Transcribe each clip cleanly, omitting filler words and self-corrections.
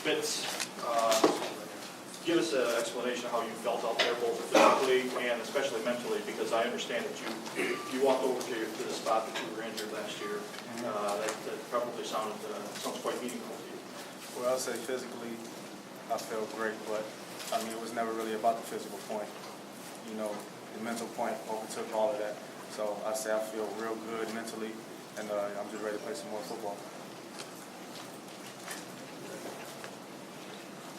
Fitz, give us an explanation of how you felt out there, both physically and especially mentally, because I understand that you walked over to the spot that you were injured last year. That probably sounds quite meaningful to you. Well, I'll say physically, I felt great, but I mean, it was never really about the physical point. You know, the mental point overtook all of that. So I say I feel real good mentally, and I'm just ready to play some more football.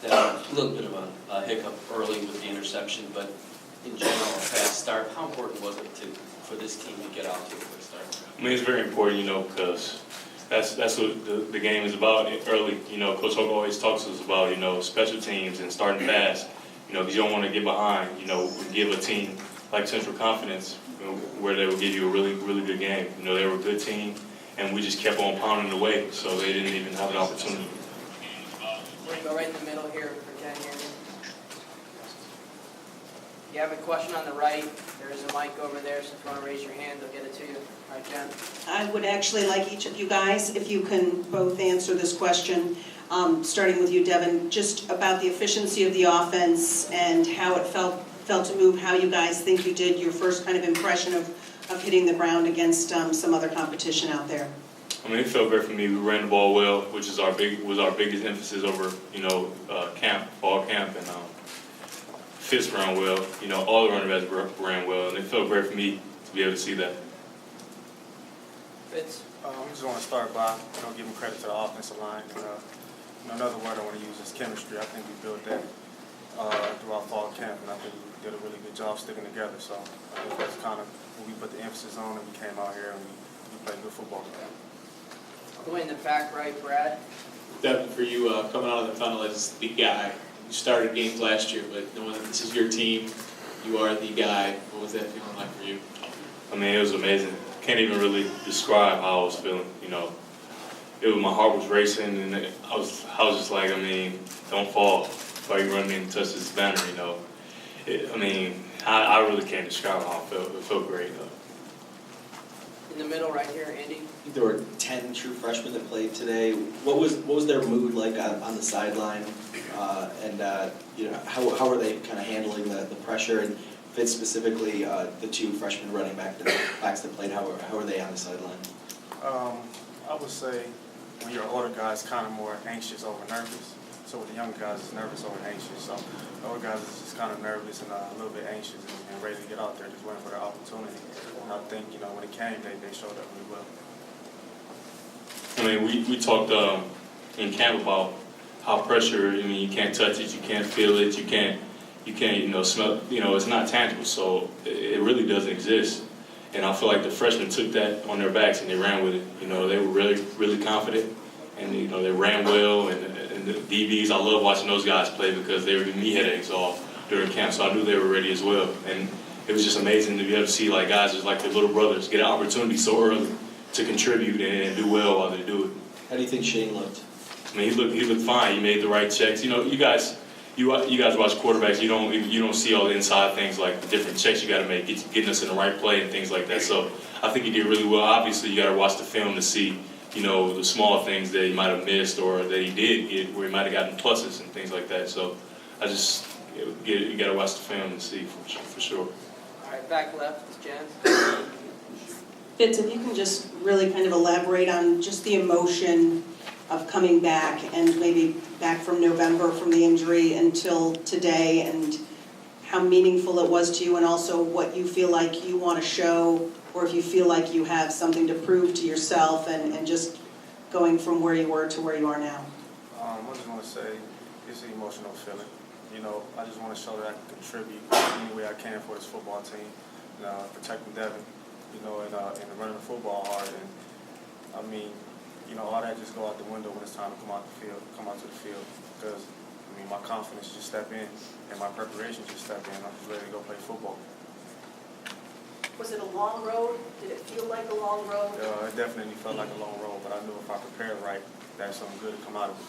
A little bit of a hiccup early with the interception, but in general, a fast start. How important was it for this team to get out to a quick start? I mean, it's very important, because that's what the game is about early. Coach Hogan always talks to us about, special teams and starting fast. Because you don't want to get behind. Give a team like Central confidence, where they would give you a really, really good game. They were a good team, and we just kept on pounding away, so they didn't even have an opportunity. We're going to go right in the middle here for Jen here. If you have a question on the right, there is a mic over there, so if you want to raise your hand, they'll get it to you. All right, Jen. I would actually like each of you guys, if you can both answer this question, starting with you, Devin, just about the efficiency of the offense and how it felt to move, how you guys think you did, your first kind of impression of hitting the ground against some other competition out there. I mean, it felt great for me. We ran the ball well, which is our biggest emphasis over, fall camp, and Fitz ran well. All the running backs ran well, and it felt great for me to be able to see that. Fitz. I just want to start by giving credit to the offensive line. Another word I want to use is chemistry. I think we built that throughout fall camp, and I think we did a really good job sticking together. So I think that's kind of what we put the emphasis on, and we came out here and we played good football. Going in the back right, Brad. Devin, for you, coming out of the tunnel as the guy, you started games last year, but knowing that this is your team, you are the guy, what was that feeling like for you? I mean, it was amazing. Can't even really describe how I was feeling. My heart was racing, and I was just like, don't fall. Why you run me and touch this banner, I really can't describe how I felt. It felt great, though. In the middle right here, Andy. I think there were 10 true freshmen that played today. What was their mood like on the sideline? How are they kind of handling the pressure? And Fitz specifically, the two freshman running backs that played, how are they on the sideline? I would say when you're older guys, kind of more anxious over nervous. So with the younger guys, it's nervous over anxious. So the older guys is just kind of nervous and a little bit anxious and ready to get out there, just waiting for their opportunity. And I think, when it came, they showed up really well. I mean, we talked in camp about how pressure, you can't touch it, you can't feel it, you can't smell, it's not tangible, so it really doesn't exist. And I feel like the freshmen took that on their backs and they ran with it. They were really, really confident, and they ran well. And the DBs, I love watching those guys play because they were giving me headaches all during camp, so I knew they were ready as well. And it was just amazing to be able to see guys just like their little brothers get an opportunity so early to contribute and do well while they do it. How do you think Shane looked? I mean, he looked fine. He made the right checks. You guys watch quarterbacks. You don't see all the inside things like the different checks you got to make, getting us in the right play and things like that. So I think he did really well. Obviously, you got to watch the film to see the small things that he might have missed or that he did get, where he might have gotten pluses and things like that. So you got to watch the film and see for sure. All right, back left is Jen. Fitz, if you can just really kind of elaborate on just the emotion of coming back and maybe back from November from the injury until today, and how meaningful it was to you, and also what you feel like you want to show, or if you feel like you have something to prove to yourself, and just going from where you were to where you are now. I just want to say it's an emotional feeling. I just want to show that I can contribute any way I can for this football team, protecting Devin, and running the football hard. And all that just go out the window when it's time to come out to the field. Because my confidence just step in, and my preparation just step in. I'm just ready to go play football. Was it a long road? Did it feel like a long road? It definitely felt like a long road, but I knew if I prepared right, that something good would come out of it.